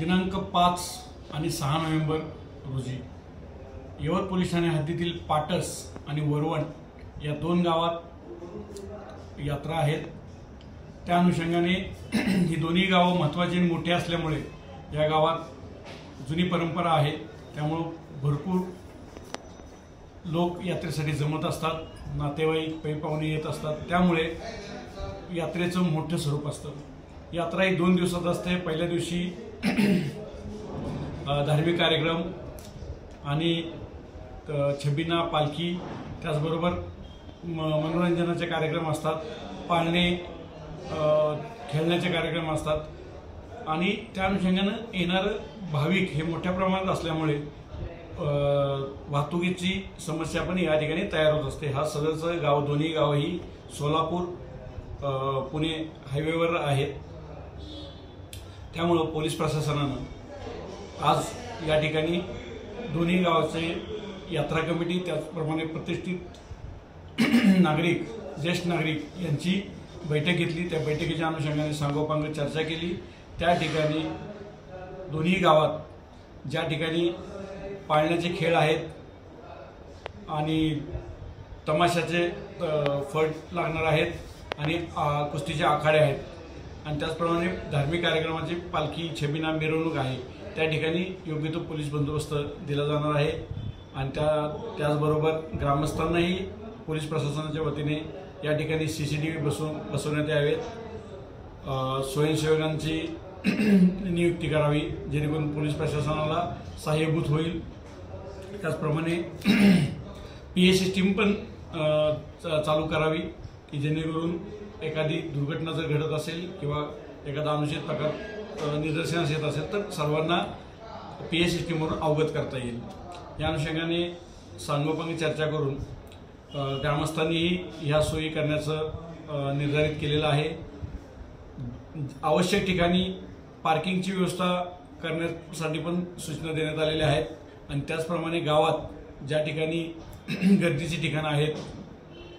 दिनांक 5 आणि 6 नोव्हेंबर रोजी यवत पोलीस ठाणे हद्दीतील पाटस आणि वरवण या दोन गावात यात्रा आहेत। त्या अनुषंगाने ही दोन्ही गावं महत्त्वाची आणि मोठी असल्यामुळे या गावात जुनी परंपरा आहे, त्यामुळे भरपूर लोक यात्रेसाठी जमत असतात, नातेवाईक पै पाहुणे येत असतात, त्यामुळे यात्रेचं मोठं स्वरूप असतं। यात्रा ही 2 दिवसात असते। पहिल्या दिवशी धार्मिक कार्यक्रम आणि छबिना पालखी, त्याचबरोबर मनोरंजनाचे कार्यक्रम असतात, पाळणे खेळण्याचे कार्यक्रम असतात आणि त्या अनुषंगाने येणारे भाविक हे मोठ्या प्रमाणात असल्यामुळे वाहतुकीची समस्या पण या ठिकाणी तयार होत असते। हा सदरचं गाव दोन्ही गाव ही सोलापूर पुणे हायवेवर आहेत, त्यामुळे पोलीस प्रशासनाने आज या ठिकाणी दोन्ही गावाचे यात्रा कमिटी त्याचप्रमाणे प्रतिष्ठित नागरिक ज्येष्ठ नागरिक यांची बैठक घेतली। त्या बैठकीच्या अनुषंगाने सांगोपांग चर्चा केली। त्या ठिकाणी दोन्ही गावात ज्या ठिकाणी पाळण्याचे खेळ आहेत आणि तमाशाचे फट लागणार आहेत आणि कुस्तीचे आखाडे आहेत आणि त्याचप्रमाणे धार्मिक कार्यक्रमाची पालखी छबिना मिरवणूक आहे, त्या ठिकाणी योग्य तो पोलीस बंदोबस्त दिला जाणार आहे आणि त्याचबरोबर ग्रामस्थांनाही पोलीस प्रशासनाच्या वतीने या ठिकाणी CCTV बसवण्यात यावेत। स्वयंसेवकांची नियुक्ती करावी जेणेकरून पोलीस प्रशासनाला सहाय्यभूत होईल। त्याचप्रमाणे PA सिस्टीम पण चालू करावी की जेणेकरून एखादी दुर्घटना जर घडत असेल किंवा एखादा अनुचित प्रकार निदर्शनास येत असेल तर सर्वांना PA सिस्टीमवरून अवगत करता येईल। या अनुषंगाने सांगोपांगी चर्चा करून ग्रामस्थांनीही ह्या सोयी करण्याचं निर्धारित केलेलं आहे। आवश्यक ठिकाणी पार्किंगची व्यवस्था करण्यासाठी पण सूचना देण्यात आलेल्या आहेत आणि त्याचप्रमाणे गावात ज्या ठिकाणी गर्दीची ठिकाणं आहेत,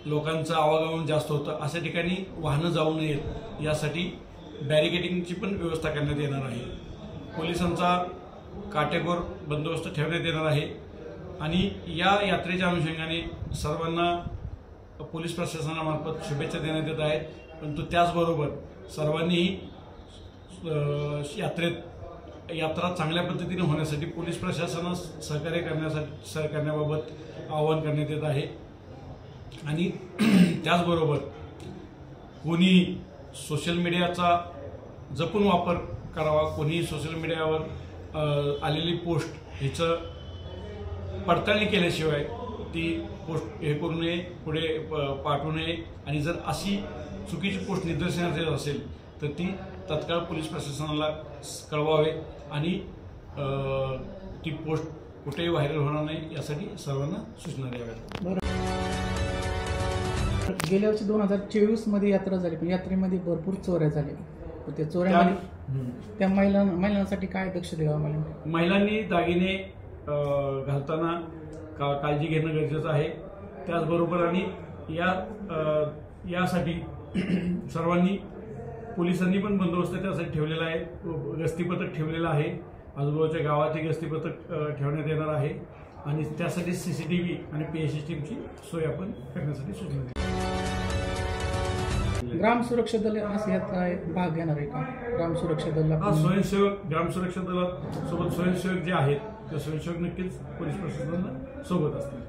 लोकांचं आवागमन जास्त होतं, अशा ठिकाणी वाहनं जाऊ नयेत यासाठी बॅरिकेडिंगची पण व्यवस्था करण्यात येणार आहे। पोलिसांचा काटेकोर बंदोबस्त ठेवण्यात येणार आहे आणि या यात्रेच्या अनुषंगाने सर्वांना पोलीस प्रशासनामार्फत शुभेच्छा देण्यात येत आहेत, परंतु त्याचबरोबर सर्वांनी यात्रा चांगल्या पद्धतीने होण्यासाठी पोलीस प्रशासनास सहकार्य करण्याबाबत आवाहन करण्यात येत आहे आणि त्याचबरोबर कोणी सोशल मीडियाचा जपून वापर करावा, कोणी सोशल मीडियावर आलेली पोस्ट हिचं पडताळणी केल्याशिवाय ती पोस्ट हे करू नये, पुढे पाठवू नये आणि जर अशी चुकीची पोस्ट निदर्शनास येत असेल तर ती तत्काळ पोलीस प्रशासनाला कळवावे आणि ती पोस्ट कुठेही व्हायरल होणार नाही यासाठी सर्वांना सूचना द्याव्यात। गेल्या वर्षी 2024 मध्ये यात्रा झाली, पण यात्रेमध्ये भरपूर चोऱ्या झाल्या, त्या चोऱ्यामध्ये त्या महिलांसाठी काय दक्षता घ्यावी? महिलांनी दागिने घालताना काळजी घेणं गरजेचं आहे। त्याचबरोबर आणि यासाठी सर्वांनी पोलिसांनी पण बंदोबस्त त्यासाठी ठेवलेला आहे, गस्ती पथक ठेवलेलं आहे, आजूबाजूच्या गावातही गस्ती पथक ठेवण्यात येणार आहे आणि त्यासाठी CCTV आणि PA सिस्टीमची सोय आपण करण्यासाठी सूचना दिली। ग्राम सुरक्षा दल यात भाग घेणार आहे का? ग्राम सुरक्षा दल स्वयंसेवक ग्राम सुरक्षा दलासोबत स्वयंसेवक जे आहेत ते स्वयंसेवक नक्कीच पोलीस प्रशासनाला सोबत असतील।